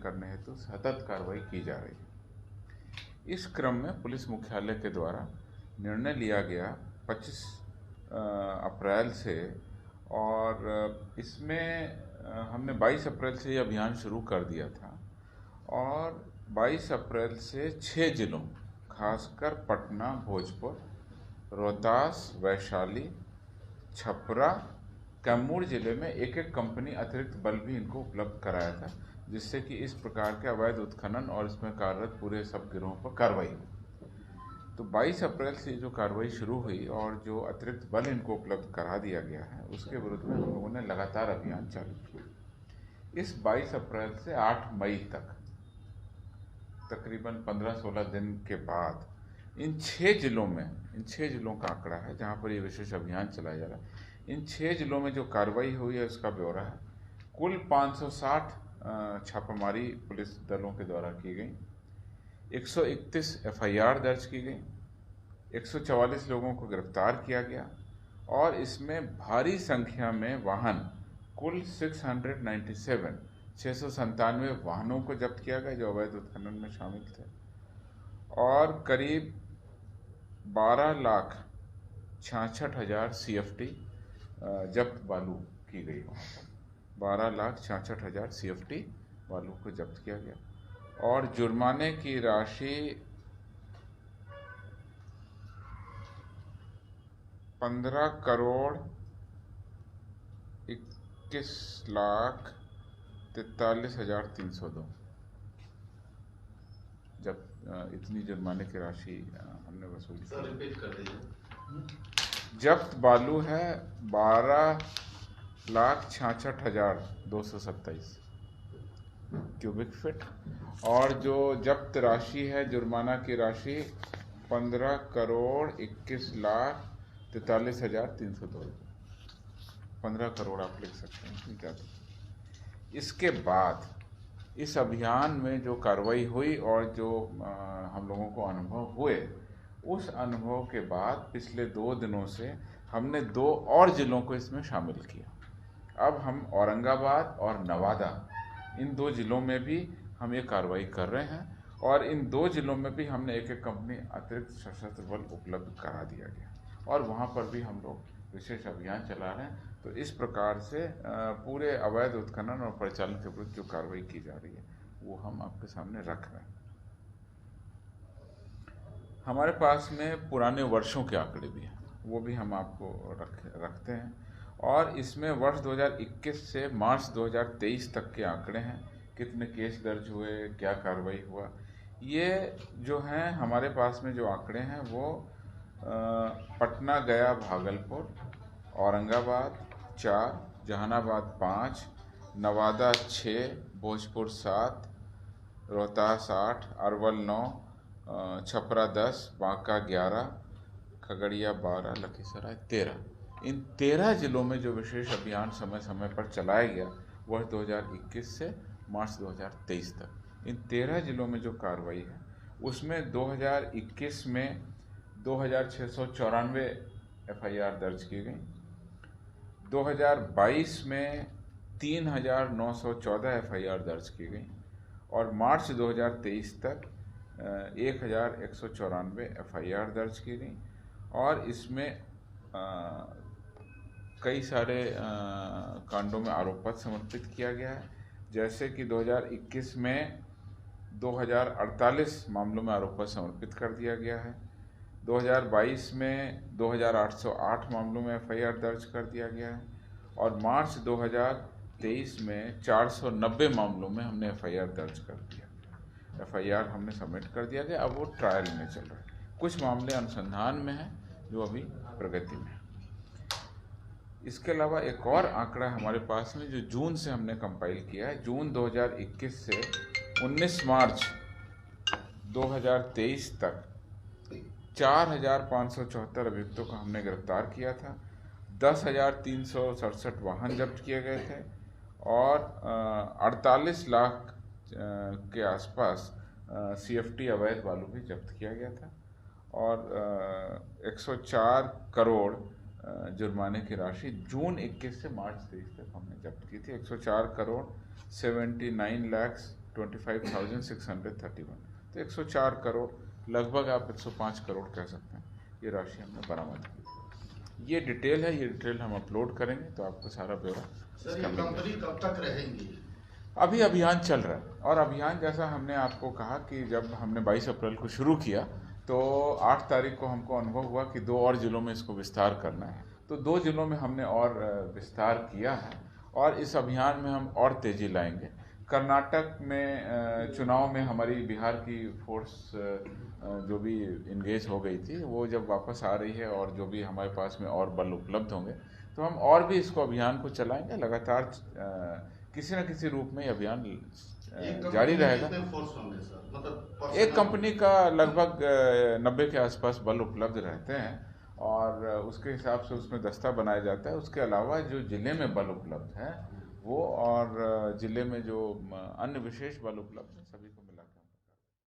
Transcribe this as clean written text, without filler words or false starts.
करने हेतु सतत कार्रवाई की जा रही है। इस क्रम में पुलिस मुख्यालय के द्वारा निर्णय लिया गया 25 अप्रैल से, और इसमें हमने 22 अप्रैल से ये अभियान शुरू कर दिया था, और 22 अप्रैल से 6 जिलों खासकर पटना, भोजपुर, रोहतास, वैशाली, छपरा, कैमूर जिले में एक एक कंपनी अतिरिक्त बल भी इनको उपलब्ध कराया था, जिससे कि इस प्रकार के अवैध उत्खनन और इसमें कार्यरत पूरे सब गिरोहों पर कार्रवाई हुई। तो 22 अप्रैल से जो कार्रवाई शुरू हुई और जो अतिरिक्त बल इनको उपलब्ध करा दिया गया है, उसके विरुद्ध में हम लोगों ने लगातार अभियान चालू किया। इस 22 अप्रैल से 8 मई तक तकरीबन 15-16 दिन के बाद इन 6 जिलों का आंकड़ा है जहां पर ये विशेष अभियान चलाया जा रहा है। इन 6 जिलों में जो कार्रवाई हुई है उसका ब्यौरा है। कुल 560 छापामारी पुलिस दलों के द्वारा की गई, 131 FIR दर्ज की गई, 144 लोगों को गिरफ्तार किया गया, और इसमें भारी संख्या में वाहन, कुल 697 वाहनों को जब्त किया गया जो अवैध उत्खनन में शामिल थे, और करीब 12,66,000 CFT जब्त बालू की गई। 12,66,000 CFT बालू को जब्त किया गया, और जुर्माने की राशि 15,41,43,302 जब इतनी जुर्माने की राशि हमने वसूली की। जब्त बालू है 12,66,227 क्यूबिक फीट, और जो जब्त राशि है जुर्माना की राशि 15,21,43,302। 15 करोड़ आप लिख सकते हैं, ज़्यादा। इसके बाद इस अभियान में जो कार्रवाई हुई और जो हम लोगों को अनुभव हुए, उस अनुभव के बाद पिछले 2 दिनों से हमने 2 और जिलों को इसमें शामिल किया। अब हम औरंगाबाद और नवादा, इन 2 जिलों में भी हम ये कार्रवाई कर रहे हैं, और इन 2 जिलों में भी हमने एक एक कंपनी अतिरिक्त सशस्त्र बल उपलब्ध करा दिया गया, और वहाँ पर भी हम लोग विशेष अभियान चला रहे हैं। तो इस प्रकार से पूरे अवैध उत्खनन और परिचालन के विरुद्ध जो कार्रवाई की जा रही है वो हम आपके सामने रख रहे हैं। हमारे पास में पुराने वर्षों के आंकड़े भी हैं, वो भी हम आपको रखते हैं, और इसमें वर्ष 2021 से मार्च 2023 तक के आंकड़े हैं। कितने केस दर्ज हुए, क्या कार्रवाई हुआ, ये जो हैं हमारे पास में जो आंकड़े हैं वो पटना, गया, भागलपुर, औरंगाबाद 4, जहानाबाद 5, नवादा 6, भोजपुर 7, रोहतास 8, अरवल 9, छपरा 10, बांका 11, खगड़िया 12, लखीसराय 13। इन 13 जिलों में जो विशेष अभियान समय समय पर चलाया गया वर्ष 2021 से मार्च 2023 तक, इन 13 जिलों में जो कार्रवाई है उसमें 2021 में 2,694 FIR दर्ज की गई, 2022 में 3,914 FIR दर्ज की गई, और मार्च 2023 तक 1,194 FIR दर्ज की गई, और इसमें कई सारे कांडों में आरोप पत्र समर्पित किया गया है। जैसे कि 2021 में 2,048 मामलों में आरोप पत्र समर्पित कर दिया गया है, 2022 में 2,808 मामलों में FIR दर्ज कर दिया गया है, और मार्च 2023 में 490 मामलों में हमने FIR दर्ज कर दिया। FIR हमने सबमिट कर दिया गया, अब वो ट्रायल में चल रहा है। कुछ मामले अनुसंधान में हैं जो अभी प्रगति में है। इसके अलावा एक और आंकड़ा हमारे पास में जो जून से हमने कंपाइल किया है, जून 2021 से 19 मार्च 2023 तक 4,574 अभियुक्तों को हमने गिरफ्तार किया था, 10,367 वाहन जब्त किए गए थे, और 48 लाख के आसपास CFT अवैध बालू भी जब्त किया गया था, और 104 करोड़ जुर्माने की राशि जून 21 से मार्च 23 तक हमने जब्त की थी। 104 करोड़ 79 लाख 25,631। तो 104 करोड़, लगभग आप 105 करोड़ कह सकते हैं, ये राशि हमने बरामद की। ये डिटेल है, ये डिटेल हम अपलोड करेंगे तो आपको सारा ब्यौरा सर, ये कंपनी कब तक रहेंगी? अभी अभियान चल रहा है, और अभियान जैसा हमने आपको कहा कि जब हमने 22 अप्रैल को शुरू किया तो 8 तारीख को हमको अनुभव हुआ कि 2 और ज़िलों में इसको विस्तार करना है, तो 2 ज़िलों में हमने और विस्तार किया है, और इस अभियान में हम और तेज़ी लाएंगे। कर्नाटक में चुनाव में हमारी बिहार की फोर्स जो भी इंगेज हो गई थी, वो जब वापस आ रही है और जो भी हमारे पास में और बल उपलब्ध होंगे तो हम और भी इसको अभियान को चलाएंगे। लगातार किसी न किसी रूप में अभियान जारी रहेगा। मतलब एक कंपनी का लगभग 90 के आसपास बल उपलब्ध रहते हैं, और उसके हिसाब से उसमें दस्ता बनाया जाता है। उसके अलावा जो ज़िले में बल उपलब्ध है वो, और ज़िले में जो अन्य विशेष बल उपलब्ध है, सभी को मिलाकर